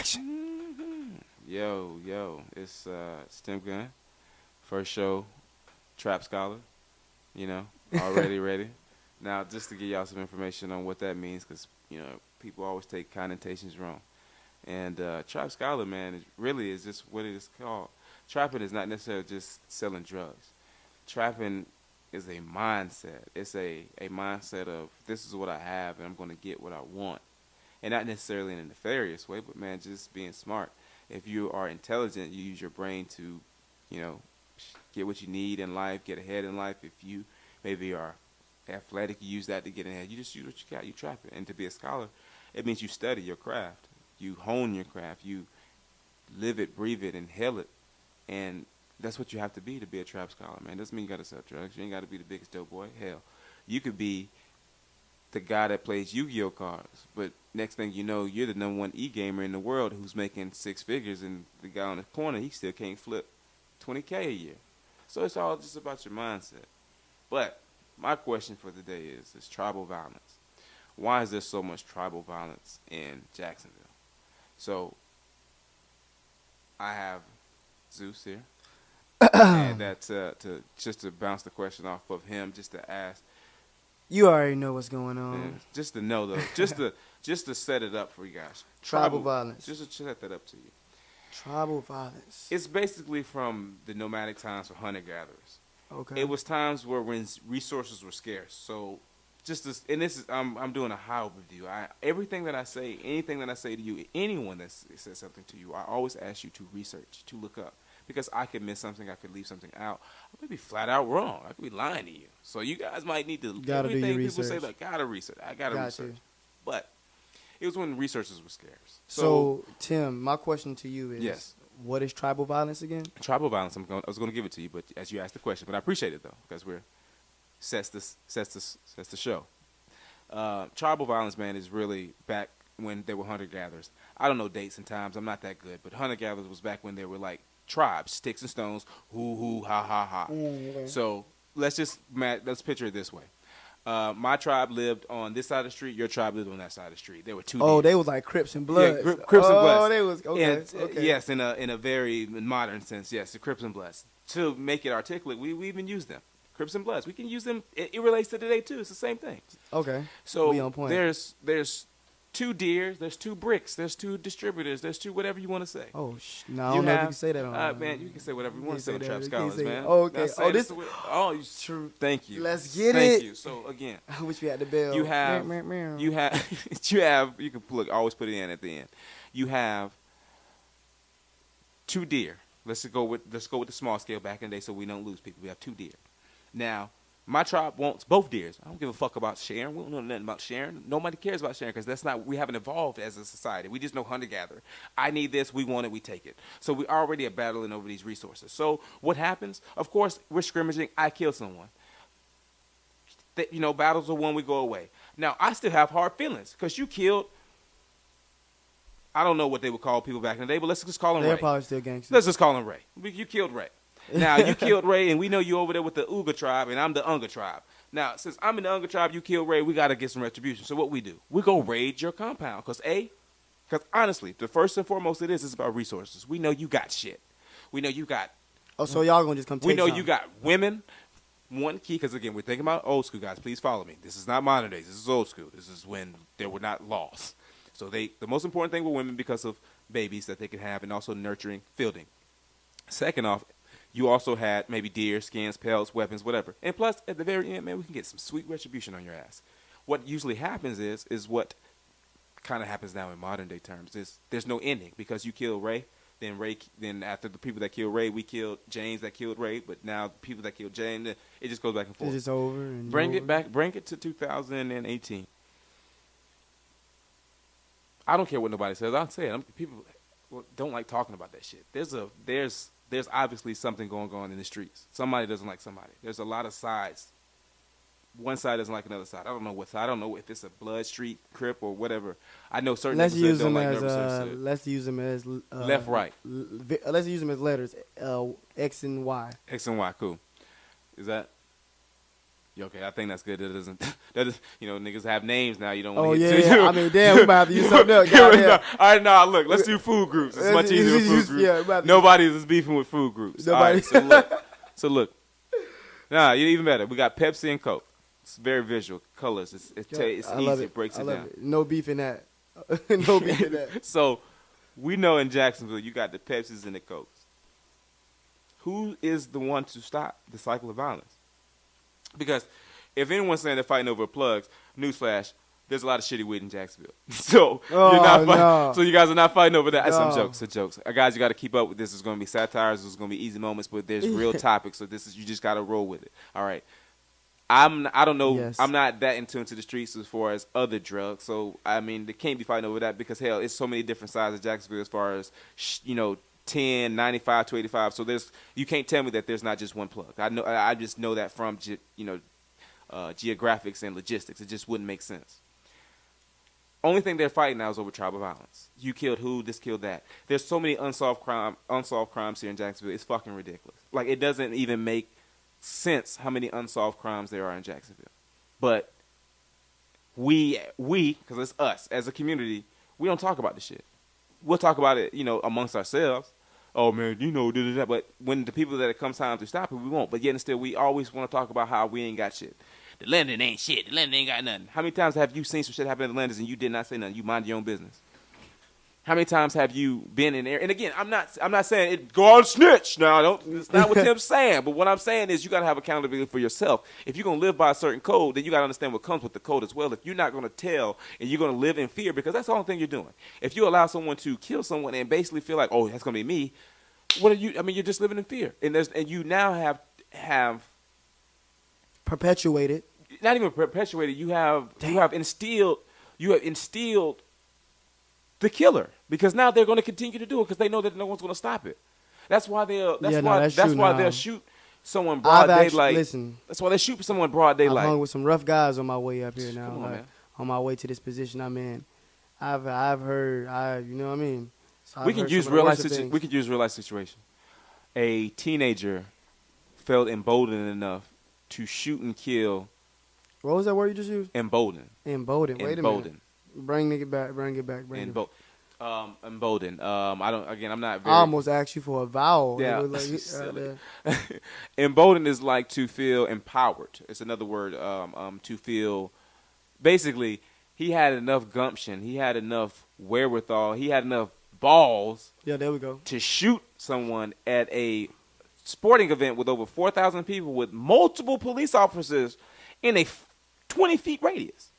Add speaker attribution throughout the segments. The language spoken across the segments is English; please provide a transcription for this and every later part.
Speaker 1: It's Tim Gunn. First show, Trap Scholar. Already ready. Now, just to give y'all some information on what that means, because people always take connotations wrong. And Trap Scholar, man, it really is just what it is called. Trapping is not necessarily just selling drugs. Trapping is a mindset. It's a mindset of this is what I have, and I'm going to get what I want. And not necessarily in a nefarious way, but, man, just being smart. If you are intelligent, you use your brain to, get what you need in life, get ahead in life. If you maybe are athletic, you use that to get ahead. You just use what you got. You trap it. And to be a scholar, it means you study your craft. You hone your craft. You live it, breathe it, inhale it. And that's what you have to be a trap scholar, man. Doesn't mean you got to sell drugs. You ain't got to be the biggest dope boy. Hell, you could be the guy that plays Yu-Gi-Oh cards, but next thing you know, you're the number one e-gamer in the world who's making six figures, and the guy on the corner, he still can't flip $20K a year. So it's all just about your mindset. But my question for the day is tribal violence. Why is there so much tribal violence in Jacksonville? So I have Zeus here, and that's to bounce the question off of him, just to ask.
Speaker 2: You already know what's going on.
Speaker 1: Yeah, just to know though, just to set it up for you guys.
Speaker 2: Tribal violence.
Speaker 1: Just to set that up to you.
Speaker 2: Tribal violence.
Speaker 1: It's basically from the nomadic times for hunter gatherers.
Speaker 2: Okay.
Speaker 1: It was times when resources were scarce. So I'm doing a how review. Everything that I say, anything that I say to you, anyone that says something to you, I always ask you to research, to look up. Because I could miss something, I could leave something out. I could be flat out wrong. I could be lying to you. So you guys might need to.
Speaker 2: Gotta do your
Speaker 1: people
Speaker 2: research.
Speaker 1: say, like, gotta research. I gotta research. But it was when resources were scarce.
Speaker 2: So Tim, my question to you is,
Speaker 1: yes,
Speaker 2: what is tribal violence again?
Speaker 1: Tribal violence. I was going to give it to you, but as you asked the question, but I appreciate it though, because sets the show. Tribal violence, man, is really back when they were hunter gatherers. I don't know dates and times. I'm not that good, but hunter gatherers was back when they were like tribes, sticks and stones, hoo, ha, ha, ha.
Speaker 2: Okay.
Speaker 1: So let's picture it this way. My tribe lived on this side of the street. Your tribe lived on that side of the street. There were two.
Speaker 2: Oh, they was like Crips and Bloods.
Speaker 1: Yeah, Crips and Bloods.
Speaker 2: Oh, they was okay.
Speaker 1: And,
Speaker 2: okay.
Speaker 1: Yes, in a very modern sense. Yes, the Crips and Bloods. To make it articulate, we even use them. Crips and Bloods. We can use them. It relates to today too. It's the same thing.
Speaker 2: Okay.
Speaker 1: So
Speaker 2: we on point.
Speaker 1: There's two deers, there's two bricks, there's two distributors, there's two whatever you want to say.
Speaker 2: Oh, no, I don't know if you can say that on.
Speaker 1: Man, you can say whatever you want to say on Trap Scholars, man.
Speaker 2: Oh, okay.
Speaker 1: True. Thank you.
Speaker 2: Let's get it.
Speaker 1: Thank you. So again,
Speaker 2: I wish we had the bell.
Speaker 1: You can always put it in at the end. You have two deer. Let's go with the small scale back in the day, so we don't lose people. We have two deer. Now, my tribe wants both deers. I don't give a fuck about sharing. We don't know nothing about sharing. Nobody cares about sharing because we haven't evolved as a society. We just know hunter-gatherer. I need this. We want it. We take it. So we already are battling over these resources. So what happens? Of course, we're scrimmaging. I kill someone. Battles are won. We go away. Now, I still have hard feelings because you killed. I don't know what they would call people back in the day, but let's just call him Ray.
Speaker 2: They're probably still gangsters.
Speaker 1: Let's just call him Ray. You killed Ray. Now, you killed Ray, and we know you over there with the Uga tribe, and I'm the Unga tribe. Now, since I'm in the Unga tribe, you killed Ray, we got to get some retribution. So what we do? We go raid your compound. Because honestly, the first and foremost it is about resources. We know you got shit. We know you got.
Speaker 2: Oh, so y'all going to just come take
Speaker 1: We know
Speaker 2: some.
Speaker 1: you got women. One key, because again, we're thinking about old school, guys. Please follow me. This is not modern days. This is old school. This is when there were not laws. So the most important thing with women because of babies that they can have and also nurturing, fielding. Second off, you also had maybe deer, skins, pelts, weapons, whatever. And plus, at the very end, man, we can get some sweet retribution on your ass. What usually happens is what kind of happens now in modern day terms is there's no ending because you kill Ray, then after the people that killed Ray, we killed James that killed Ray, but now the people that killed James, it just goes back and forth.
Speaker 2: It's just over. And
Speaker 1: bring it to 2018. I don't care what nobody says. I'll say it. People don't like talking about that shit. There's obviously something going on in the streets. Somebody doesn't like somebody. There's a lot of sides. One side doesn't like another side. I don't know what side. I don't know if it's a Blood Street, Crip, or whatever. I know certain
Speaker 2: let's use
Speaker 1: don't
Speaker 2: them
Speaker 1: like
Speaker 2: as let's use them as
Speaker 1: left, right.
Speaker 2: Let's use them as letters X and Y.
Speaker 1: X and Y, cool. Is that Yeah, okay, I think that's good. That doesn't. That is, niggas have names now. You don't
Speaker 2: Oh
Speaker 1: want to
Speaker 2: yeah,
Speaker 1: hit.
Speaker 2: yeah. I mean, damn, we might have to use something else.
Speaker 1: All
Speaker 2: Goddamn.
Speaker 1: right, now look. Let's do food groups. It's much easier with food groups.
Speaker 2: Yeah, we about to-
Speaker 1: Nobody's is beefing with food groups.
Speaker 2: Nobody.
Speaker 1: All right, so look. Nah, even better. We got Pepsi and Coke. It's very visual, colors. It's
Speaker 2: I
Speaker 1: easy.
Speaker 2: love
Speaker 1: It breaks
Speaker 2: I
Speaker 1: it
Speaker 2: love
Speaker 1: down.
Speaker 2: it. No beef in that. No beef in that.
Speaker 1: So, we know in Jacksonville you got the Pepsis and the Cokes. Who is the one to stop the cycle of violence? Because if anyone's saying they're fighting over plugs, newsflash, there's a lot of shitty weed in Jacksonville. So
Speaker 2: Oh,
Speaker 1: you're not fighting,
Speaker 2: no.
Speaker 1: so you guys are not fighting over that. That's some
Speaker 2: No.
Speaker 1: jokes. Some jokes. Guys, you got to keep up with this. There's going to be satires. There's going to be easy moments, but there's real topics. So you just got to roll with it. All right. I don't know.
Speaker 2: Yes.
Speaker 1: I'm not that in tune to the streets as far as other drugs. So I mean, they can't be fighting over that because hell, it's so many different sides of Jacksonville as far as 10, 95 to 85. So you can't tell me that there's not just one plug. I just know that from geographics and logistics. It just wouldn't make sense. Only thing they're fighting now is over tribal violence. You killed who? This killed that. There's so many unsolved crimes here in Jacksonville. It's fucking ridiculous. Like it doesn't even make sense how many unsolved crimes there are in Jacksonville. But we, because it's us as a community, we don't talk about this shit. We'll talk about it, amongst ourselves. Oh man, da. But when the people that it comes time to stop it, we won't. But yet and still, we always want to talk about how we ain't got shit. The London ain't shit. The London ain't got nothing. How many times have you seen some shit happen in the Londons and you did not say nothing? You mind your own business. How many times have you been in there? And again, I'm not saying it go on snitch. Now, it's not what Tim's saying. But what I'm saying is you got to have accountability for yourself. If you're going to live by a certain code, then you got to understand what comes with the code as well. If you're not going to tell and you're going to live in fear, because that's the only thing you're doing. If you allow someone to kill someone and basically feel like, oh, that's going to be me, what are you? I mean, you're just living in fear. And you now have
Speaker 2: Perpetuated.
Speaker 1: not even perpetuated. You have instilled the killer, because now they're going to continue to do it because they know that no one's going to stop it. That's why they'll shoot someone broad daylight.
Speaker 2: Listen,
Speaker 1: That's why they shoot someone broad
Speaker 2: I've
Speaker 1: daylight.
Speaker 2: hung with some rough guys on my way up here now.
Speaker 1: Come on, man.
Speaker 2: On my way to this position I'm in. I've heard, you know what I mean? So
Speaker 1: We
Speaker 2: I've
Speaker 1: can
Speaker 2: heard
Speaker 1: use
Speaker 2: some of the
Speaker 1: real life.
Speaker 2: worst of things.
Speaker 1: We can use real life situation. A teenager felt emboldened enough to shoot and kill.
Speaker 2: What was that word you just used?
Speaker 1: Emboldened.
Speaker 2: Emboldened. Wait a minute.
Speaker 1: Emboldened.
Speaker 2: Bring it back.
Speaker 1: Emboldened. I'm not very.
Speaker 2: I almost asked you for a vowel.
Speaker 1: Yeah.
Speaker 2: It was like,
Speaker 1: Silly. Emboldened is like to feel empowered. It's another word. To feel. Basically, he had enough gumption. He had enough wherewithal. He had enough balls.
Speaker 2: Yeah, there we go.
Speaker 1: To shoot someone at a sporting event with over 4,000 people with multiple police officers in a 20-foot radius.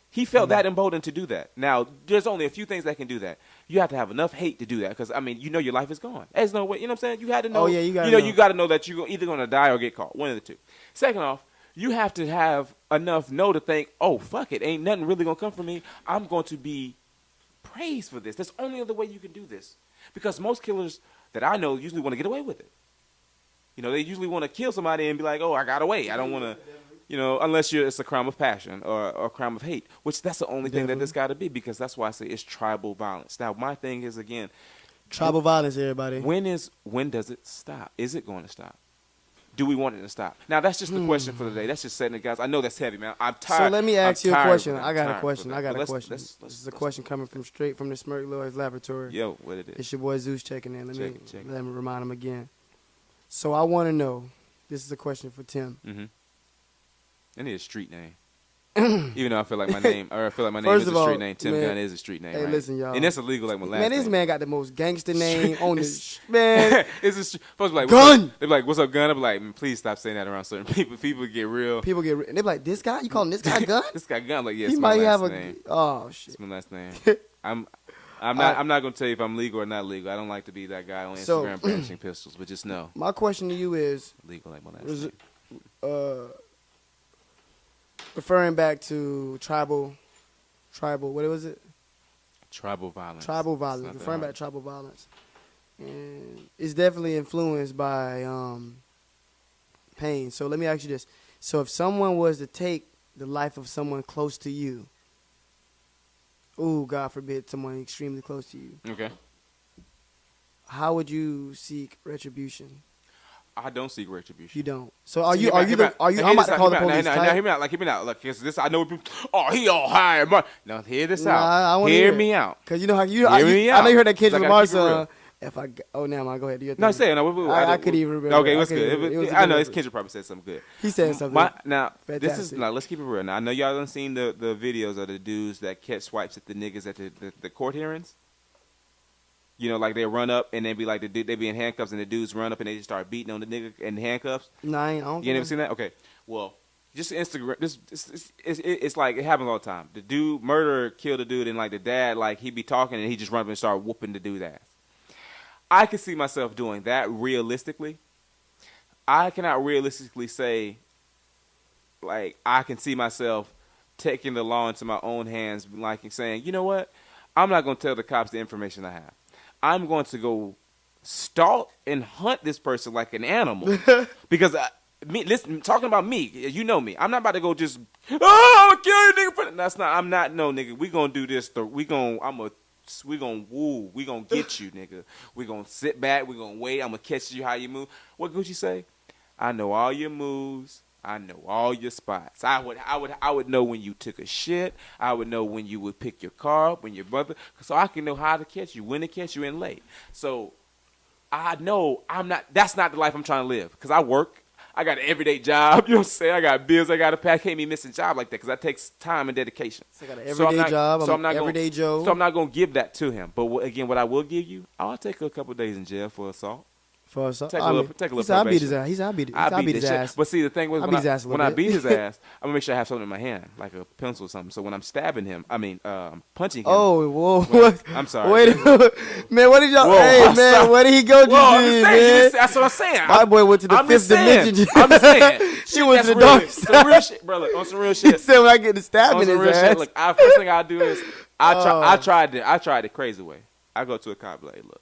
Speaker 1: He felt that emboldened to do that. Now, there's only a few things that can do that. You have to have enough hate to do that, because your life is gone. There's no way. You know what I'm saying? You had to know.
Speaker 2: Oh, yeah, you gotta know.
Speaker 1: You got to know that you're either going to die or get caught. One of the two. Second off, you have to have enough know to think, oh, fuck it, ain't nothing really going to come from me. I'm going to be praised for this. That's the only other way you can do this. Because most killers that I know usually want to get away with it. They usually want to kill somebody and be like, oh, I got away. I don't want to. Unless it's a crime of passion or a crime of hate, which that's the only thing that this got to be, because that's why I say it's tribal violence. Now, my thing is, again,
Speaker 2: Tribal violence, everybody.
Speaker 1: when does it stop? Is it going to stop? Do we want it to stop? Now, that's just the question for the day. That's just setting it, guys. I know that's heavy, man. I'm tired.
Speaker 2: So let me ask you a question. I got a question.
Speaker 1: Let's
Speaker 2: This is a question coming straight from the Smirk Lloyd's laboratory.
Speaker 1: Yo, what it is?
Speaker 2: It's your boy Zeus checking in.
Speaker 1: Check it.
Speaker 2: Let me remind him again. So I want to know. This is a question for Tim.
Speaker 1: Mm-hmm. I need a street name. Even though I feel like my name, is
Speaker 2: First
Speaker 1: a
Speaker 2: of all,
Speaker 1: street name. Tim
Speaker 2: man,
Speaker 1: Gunn is a street name.
Speaker 2: hey,
Speaker 1: right?
Speaker 2: listen, y'all.
Speaker 1: And that's illegal, like my last
Speaker 2: Man, this
Speaker 1: name.
Speaker 2: man got the most gangster name on this. Man,
Speaker 1: It's a supposed to be like,
Speaker 2: Gun!
Speaker 1: They're like, what's up, Gun? I'm like, man, please stop saying that around certain people. People get real.
Speaker 2: people get. And they be like, this guy? You calling this guy Gun?
Speaker 1: This guy Gun. I'm like, yeah,
Speaker 2: He
Speaker 1: it's my
Speaker 2: might
Speaker 1: last
Speaker 2: have
Speaker 1: name.
Speaker 2: Oh, shit.
Speaker 1: It's my last name. I'm not going to tell you if I'm legal or not legal. I don't like to be that guy on
Speaker 2: So-
Speaker 1: Instagram branching pistols, but just know,
Speaker 2: My question to you is,
Speaker 1: legal like my last
Speaker 2: Was
Speaker 1: name.
Speaker 2: referring back to tribal, what was it?
Speaker 1: Tribal violence.
Speaker 2: Tribal
Speaker 1: It's
Speaker 2: violence.
Speaker 1: not that
Speaker 2: Referring
Speaker 1: hard.
Speaker 2: back to tribal violence. And it's definitely influenced by pain. So let me ask you this. So if someone was to take the life of someone close to you, ooh, God forbid, someone extremely close to you,
Speaker 1: Okay.
Speaker 2: how would you seek retribution?
Speaker 1: I don't seek retribution.
Speaker 2: You don't. So are you? I'm about to call the police.
Speaker 1: Now, hear me out. Like, hear me out. Like, cause this, I know people. Oh, he all high. Now, hear this out.
Speaker 2: I
Speaker 1: hear me out.
Speaker 2: Cause you know how you.
Speaker 1: Hear me out.
Speaker 2: I know you heard that Kendrick Lamar
Speaker 1: song.
Speaker 2: song. If I never mind. Go ahead. Do your thing.
Speaker 1: No, say it. No,
Speaker 2: I couldn't even remember.
Speaker 1: Okay, it was good. I know it's Kendrick probably said something good.
Speaker 2: He said something.
Speaker 1: Now,
Speaker 2: fantastic.
Speaker 1: this is now. Let's keep it real. Now, I know y'all done seen the videos of the dudes that catch swipes at the niggas at the court hearings. You know, like they run up and they be like they be in handcuffs and the dudes run up and they just start beating on the nigga in handcuffs.
Speaker 2: No, I don't.
Speaker 1: You never seen that? Okay. Well, just Instagram. It's like it happens all the time. The dude murderer killed a dude and like the dad like he be talking and he just run up and start whooping the dude's ass. I can see myself doing that realistically. I cannot realistically say, like, I can see myself taking the law into my own hands, like saying, you know what? I'm not going to tell the cops the information I have. I'm going to go stalk and hunt this person like an animal. Because, listen, talking about me, you know me. I'm not about to go just, I'm going to kill you, nigga. That's not, I'm not, no, nigga. We going to do this. We going to get you, nigga. We going to sit back. We going to wait. I'm going to catch you how you move. What Gucci say? I know all your moves. I know all your spots. I would know when you took a shit. I would know when you would pick your car up, when your brother, so I can know how to catch you, when to catch you, and late. So I know that's not the life I'm trying to live. Because I work. I got an everyday job. You know what I'm saying? I got bills I got to pay. I can't be missing a job like that because that takes time and dedication.
Speaker 2: So I got an everyday job. I'm an everyday Joe.
Speaker 1: So I'm not going to give that to him. But again, what I will give you, I'll take a couple of days in jail for assault. Take a little probation.
Speaker 2: I beat his ass. I beat his ass.
Speaker 1: But see, the thing was, when I beat his ass, I'm gonna make sure I have something in my hand, like a pencil or something. So when I'm stabbing him, punching him.
Speaker 2: Oh, whoa!
Speaker 1: I'm sorry.
Speaker 2: Wait, man, what did y'all? Hey, man, where did he go? Man?
Speaker 1: That's what I'm saying.
Speaker 2: My boy went to the fifth dimension.
Speaker 1: I'm just saying.
Speaker 2: She went to the dark side.
Speaker 1: Some real shit, brother. On some real shit.
Speaker 2: He said when I get the stabbing his ass.
Speaker 1: Shit, look, first thing I do is I tried the crazy way. I go to a cop like, look.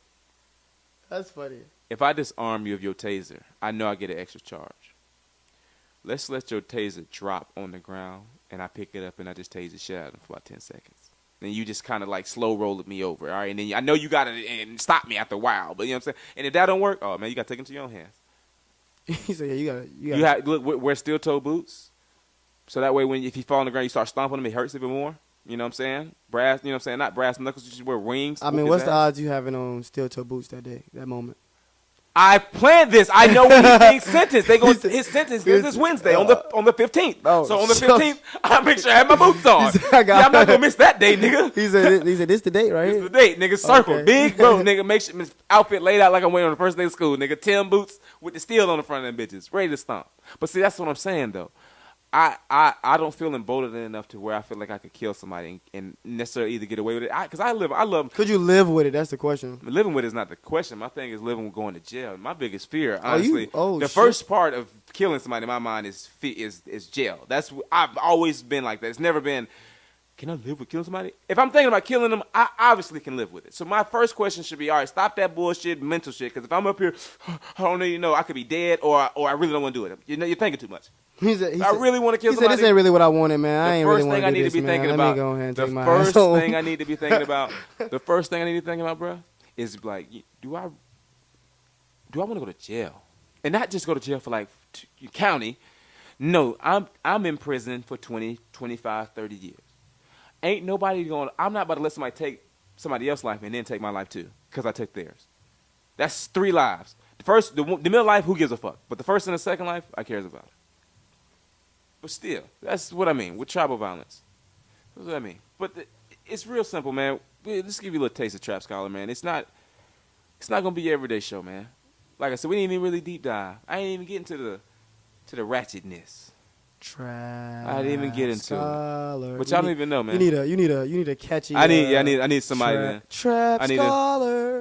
Speaker 2: That's funny.
Speaker 1: If I disarm you of your taser, I know I get an extra charge. Let's let your taser drop on the ground, and I pick it up, and I just tase the shit out of him for about 10 seconds. Then you just kind of like slow roll me over, all right? And then I know you got to and stop me after a while, but you know what I'm saying? And if that don't work, oh, man, you got to take it into your own hands.
Speaker 2: He said, yeah, you got
Speaker 1: look, wear steel-toe boots, so that way if you fall on the ground, you start stomping him, it hurts even more. You know what I'm saying? Brass, you know what I'm saying? Not brass knuckles, you just wear rings.
Speaker 2: I mean, what's the odds you having on steel-toe boots that day, that moment?
Speaker 1: I planned this. I know when he's being sentenced. His sentence is this Wednesday on the 15th. Oh, so on the 15th, I make sure I have my boots on. I'm not gonna miss that day, nigga.
Speaker 2: He said this the date, right?
Speaker 1: This the date, nigga. Circle, okay. Big bro, nigga. Make sure his outfit laid out like I'm wearing on the first day of school, nigga. Tim boots with the steel on the front of them bitches, ready to stomp. But see, that's what I'm saying though. I don't feel emboldened enough to where I feel like I could kill somebody and necessarily either get away with it. Because I love.
Speaker 2: Could you live with it? That's the question.
Speaker 1: Living with it is not the question. My thing is living with going to jail. My biggest fear, honestly, first part of killing somebody in my mind is jail. That's I've always been like that. It's never been, can I live with killing somebody? If I'm thinking about killing them, I obviously can live with it. So my first question should be, all right, stop that bullshit, mental shit. Because if I'm up here, I don't know, I could be dead or I really don't want to do it. You're thinking too much. I really want to kill somebody.
Speaker 2: He said, this ain't really what I wanted, man. I ain't really want to do this, man. Let me go ahead and take my ass home.
Speaker 1: The first thing I need to be thinking about, bro, is like, do I want to go to jail? And not just go to jail for like county. No, I'm in prison for 20, 25, 30 years. Ain't nobody I'm not about to let somebody take somebody else's life and then take my life too, because I took theirs. That's 3 lives. The middle life, who gives a fuck? But the first and the second life, I cares about it. But still, that's what I mean with tribal violence. That's what I mean. But it's real simple, man. Let's give you a little taste of Trap Scholar, man. It's not gonna be your everyday show, man. Like I said, we didn't even really deep dive. I ain't even get into the ratchetness. I didn't even get into it. Which I don't even know, man.
Speaker 2: You need a catchy.
Speaker 1: I need somebody.
Speaker 2: Trap Scholar.